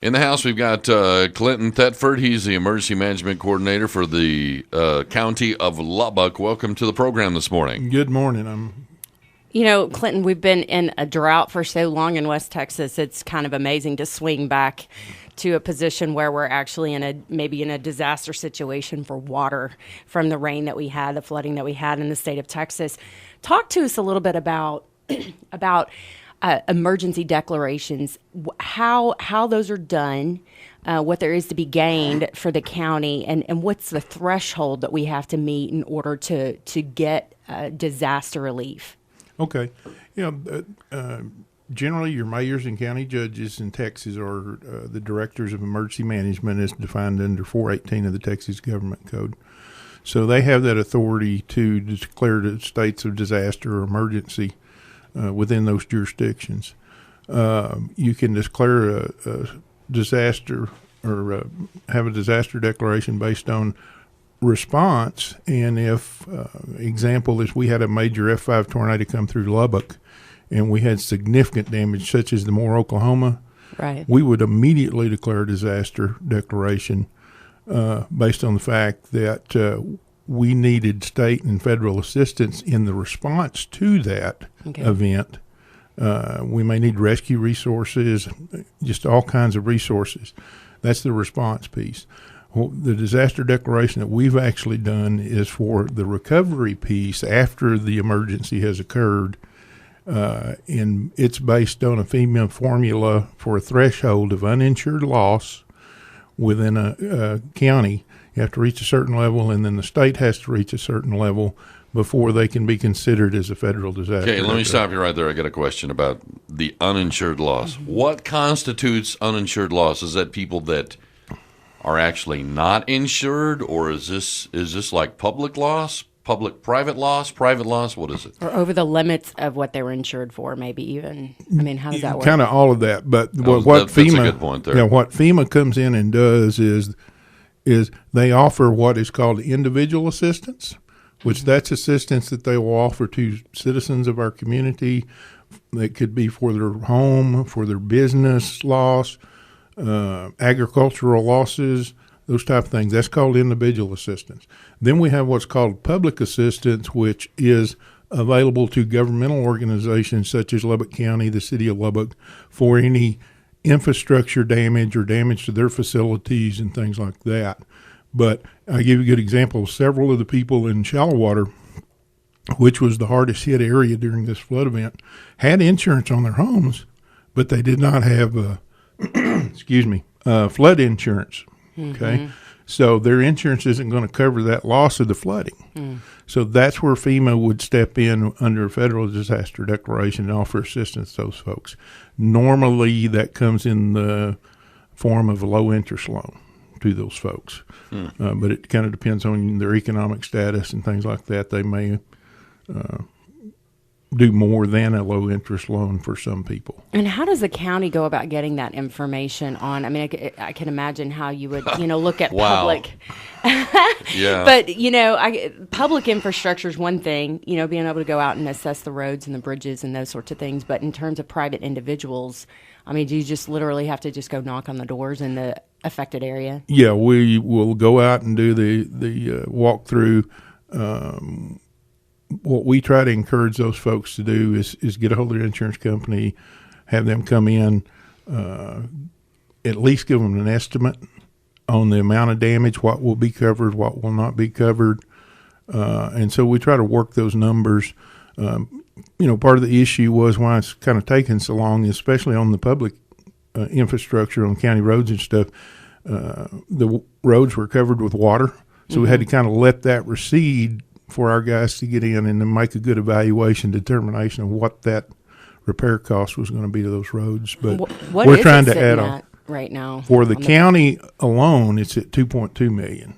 In the house, we've got Clinton Thetford. He's the Emergency Management Coordinator for the County of Lubbock. Welcome to the program this morning. Good morning. Clinton, we've been in a drought for so long in West Texas. It's kind of amazing to swing back to a position where we're actually maybe in a disaster situation for water from the rain that we had, the flooding that we had in the state of Texas. Talk to us a little bit about emergency declarations, how those are done, what there is to be gained for the county, and what's the threshold that we have to meet in order to get disaster relief. Okay. Generally, your mayors and county judges in Texas are the directors of emergency management as defined under 418 of the Texas Government Code. So they have that authority to declare the states of disaster or emergency within those jurisdictions. You can declare a disaster or have a disaster declaration based on response. And if, example is we had a major F5 tornado come through Lubbock and we had significant damage such as the Moore, Oklahoma, right, we would immediately declare a disaster declaration based on the fact that we needed state and federal assistance in the response to that event. We may need rescue resources, just all kinds of resources. That's the response piece. Well, the disaster declaration that we've actually done is for the recovery piece after the emergency has occurred, and it's based on a FEMA formula for a threshold of uninsured loss within a county. You have to reach a certain level, and then the state has to reach a certain level before they can be considered as a federal disaster. Okay, let me stop you right there. I got a question about the uninsured loss. What constitutes uninsured loss? Is that people that are actually not insured, or is this like public loss, private loss? What is it? Or over the limits of what they were insured for, maybe even. I mean, how does that work? Kind of all of that. But what that's FEMA, a good point there. What FEMA comes in and does is they offer what is called individual assistance, which that's assistance that they will offer to citizens of our community. That could be for their home, for their business loss, agricultural losses, those type of things. That's called individual assistance. Then we have what's called public assistance, which is available to governmental organizations such as Lubbock County, the city of Lubbock, for any infrastructure damage or damage to their facilities and things like that. But I'll give you a good example. Several of the people in shallow water, which was the hardest hit area during this flood event, had insurance on their homes, but they did not have flood insurance. Okay. So their insurance isn't going to cover that loss of the flooding. So that's where FEMA would step in under a federal disaster declaration and offer assistance to those folks. Normally that comes in the form of a low interest loan to those folks. But it kind of depends on their economic status and things like that. They may do more than a low interest loan for some people. And how does the county go about getting that information on? I mean, I can imagine how you would, look at public. Yeah. But, public infrastructure is one thing, being able to go out and assess the roads and the bridges and those sorts of things. But in terms of private individuals, I mean, do you just literally have to just go knock on the doors in the affected area? Yeah, we will go out and do the walkthrough. What we try to encourage those folks to do is get a hold of their insurance company, have them come in, at least give them an estimate on the amount of damage, what will be covered, what will not be covered. And so we try to work those numbers. Part of the issue was why it's kind of taken so long, especially on the public infrastructure on county roads and stuff. The roads were covered with water, so we had to kind of let that recede for our guys to get in and then make a good determination of what that repair cost was going to be to those roads. But what we're is trying it to add on right now for the county alone. It's at $2.2 million,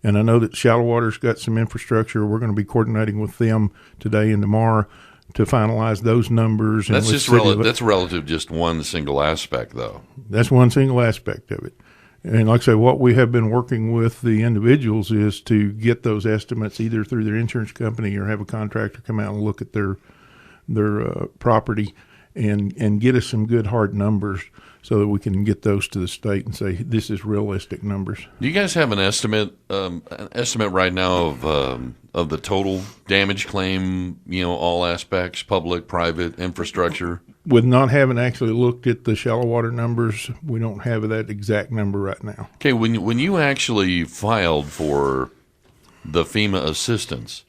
and I know that shallow water's got some infrastructure. We're going to be coordinating with them today and tomorrow to finalize those numbers. That's just that's relative just one single aspect, though. That's one single aspect of it. And like I say, what we have been working with the individuals is to get those estimates either through their insurance company or have a contractor come out and look at their property and get us some good hard numbers so that we can get those to the state and say this is realistic numbers. Do you guys have an estimate right now of the total damage claim? All aspects, public, private, infrastructure. With not having actually looked at the shallow water numbers, we don't have that exact number right now. Okay, when you actually filed for the FEMA assistance,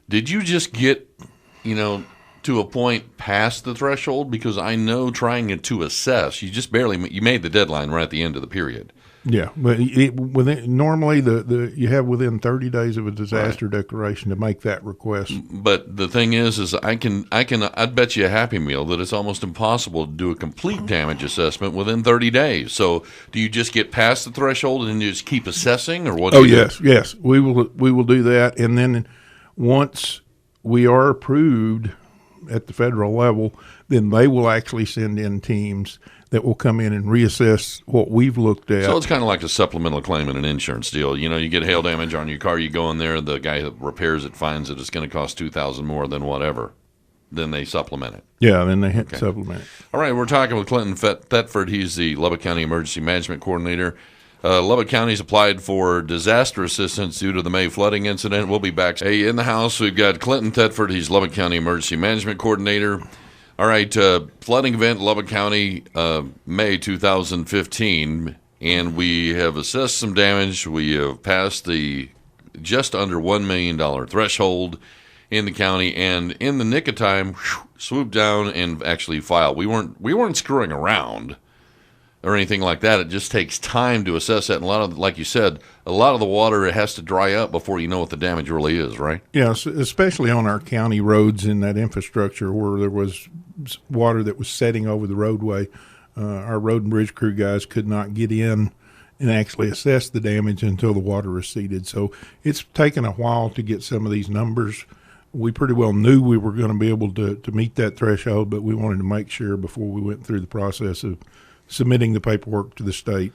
did you just get to a point past the threshold? Because I know trying to assess, you made the deadline right at the end of the period. Yeah, but normally you have within 30 days of a disaster declaration to make that request. But the thing is I'd bet you a Happy Meal that it's almost impossible to do a complete damage assessment within 30 days. So do you just get past the threshold and you just keep assessing, or what? Yes, we will do that, and then once we are approved at the federal level, then they will actually send in teams that will come in and reassess what we've looked at. So it's kind of like a supplemental claim in an insurance deal. You get hail damage on your car, you go in there, the guy that repairs it finds that it's going to cost $2,000 more than whatever. Then they supplement it. Yeah, then they hit supplement it. All right, we're talking with Clinton Thetford. He's the Lubbock County Emergency Management Coordinator. Lubbock County's applied for disaster assistance due to the May flooding incident. We'll be back. Hey, in the house, we've got Clinton Thetford. He's Lubbock County Emergency Management Coordinator. All right, flooding event, Lubbock County, May 2015, and we have assessed some damage. We have passed the just under $1 million threshold in the county, and in the nick of time, swooped down and actually filed. We weren't screwing around or anything like that. It just takes time to assess that. And like you said, a lot of the water, it has to dry up before you know what the damage really is, right? Yeah, especially on our county roads in that infrastructure where there was water that was setting over the roadway. Our road and bridge crew guys could not get in and actually assess the damage until the water receded. So it's taken a while to get some of these numbers. We pretty well knew we were going to be able to meet that threshold, but we wanted to make sure before we went through the process of submitting the paperwork to the state.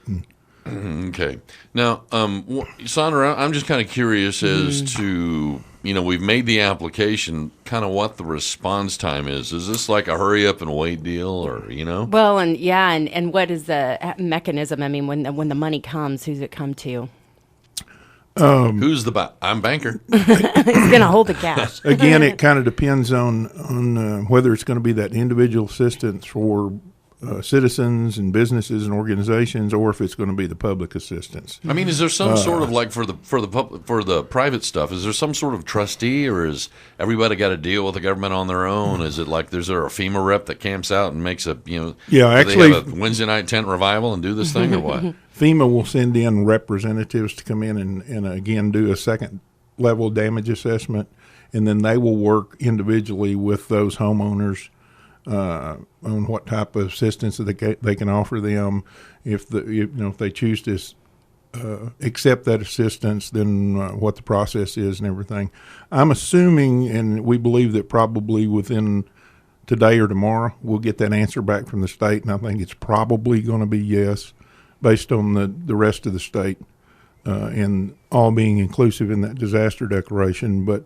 Okay. Now, Sandra, I'm just kind of curious as to, we've made the application, kind of what the response time is. Is this like a hurry up and wait deal, or, Well, and what is the mechanism? I mean, when the money comes, who's it come to? Who's I'm banker. He's going to hold the cash. Again, it kind of depends on whether it's going to be that individual assistance for citizens and businesses and organizations, or if it's going to be the public assistance. I mean, is there some sort of, like, for the private stuff, is there some sort of trustee, or is everybody got to deal with the government on their own? Is it like, is there a FEMA rep that camps out and makes Yeah, actually, they have a Wednesday night tent revival and do this thing, or what? FEMA will send in representatives to come in and again do a second level damage assessment, and then they will work individually with those homeowners on what type of assistance that they can offer them. If they choose to accept that assistance, then what the process is and everything. I'm assuming, and we believe that probably within today or tomorrow we'll get that answer back from the state, and I think it's probably going to be yes, based on the rest of the state and all being inclusive in that disaster declaration. But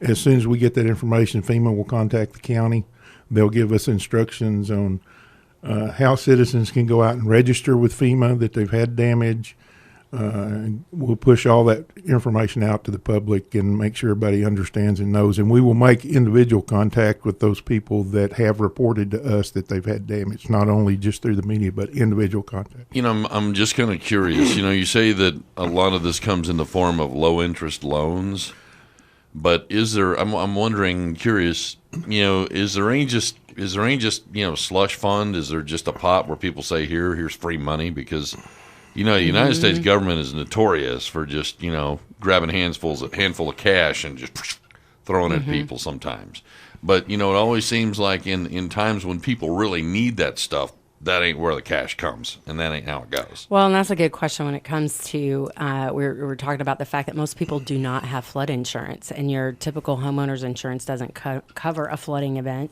as soon as we get that information, FEMA will contact the county. They'll give us instructions on how citizens can go out and register with FEMA that they've had damage. We'll push all that information out to the public and make sure everybody understands and knows. And we will make individual contact with those people that have reported to us that they've had damage, not only just through the media, but individual contact. I'm just kind of curious. You say that a lot of this comes in the form of low-interest loans. But I'm wondering, curious, is there any just slush fund? Is there just a pot where people say, here's free money? Because, the United States government is notorious for just, grabbing handful of cash and just throwing it at people sometimes. But, it always seems like in times when people really need that stuff, that ain't where the cash comes, and that ain't how it goes. Well, and that's a good question when it comes to, we're talking about the fact that most people do not have flood insurance, and your typical homeowner's insurance doesn't cover a flooding event.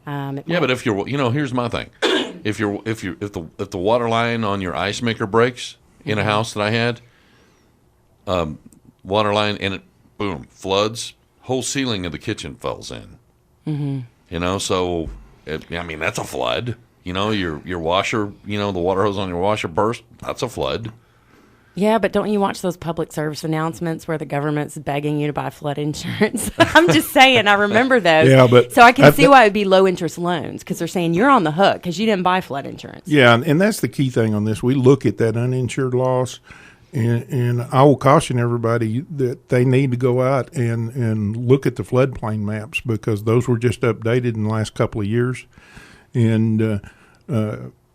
But if you're, here's my thing. If the water line on your ice maker breaks in a house that I had, water line, and it, boom, floods, whole ceiling of the kitchen falls in. So I mean, that's a flood. You know, your washer, you know, the water hose on your washer burst. That's a flood. Yeah, but don't you watch those public service announcements where the government's begging you to buy flood insurance? I'm just saying, I remember those. Yeah, but so I can see why it would be low interest loans, because they're saying you're on the hook because you didn't buy flood insurance. Yeah, and that's the key thing on this. We look at that uninsured loss, and I will caution everybody that they need to go out and look at the floodplain maps, because those were just updated in the last couple of years. And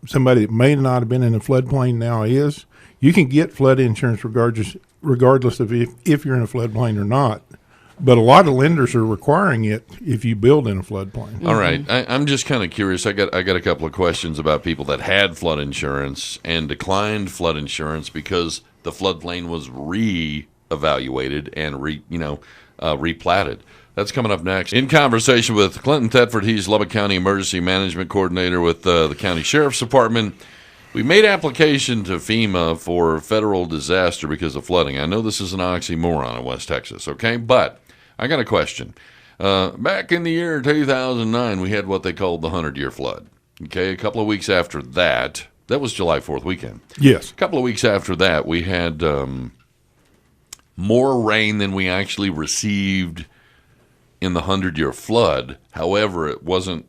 somebody that may not have been in a floodplain now is. You can get flood insurance regardless of if you're in a floodplain or not. But a lot of lenders are requiring it if you build in a floodplain. All right. I'm just kind of curious. I got a couple of questions about people that had flood insurance and declined flood insurance because the floodplain was re-evaluated and replatted. That's coming up next. In conversation with Clinton Thetford, he's Lubbock County Emergency Management Coordinator with the County Sheriff's Department. We made application to FEMA for federal disaster because of flooding. I know this is an oxymoron in West Texas, okay? But I got a question. Back in the year 2009, we had what they called the 100-year flood. Okay, a couple of weeks after that, that was July 4th weekend. Yes. A couple of weeks after that, we had more rain than we actually received in the 100-year flood. However, it wasn't,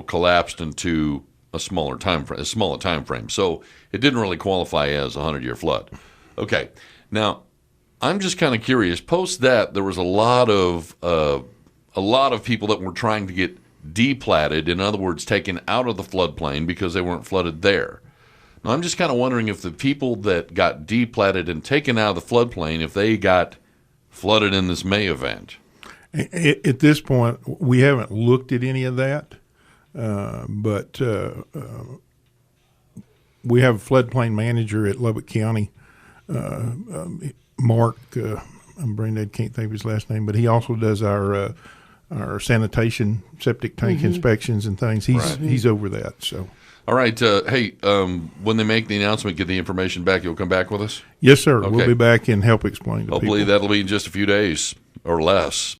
collapsed into a smaller time frame. So it didn't really qualify as a 100-year flood. Okay. Now, I'm just kind of curious. Post that, there was a lot of people that were trying to get deplatted, in other words, taken out of the floodplain because they weren't flooded there. Now, I'm just kind of wondering if the people that got deplatted and taken out of the floodplain, if they got flooded in this May event. At this point, we haven't looked at any of that. But we have a floodplain manager at Lubbock County, Mark. I'm brain dead, can't think of his last name, but he also does our sanitation, septic tank inspections and things. He's over that. So, all right. Hey, when they make the announcement, get the information back. You'll come back with us. Yes, sir. Okay. We'll be back and help explain to Hopefully people. that'll be in just a few days or less.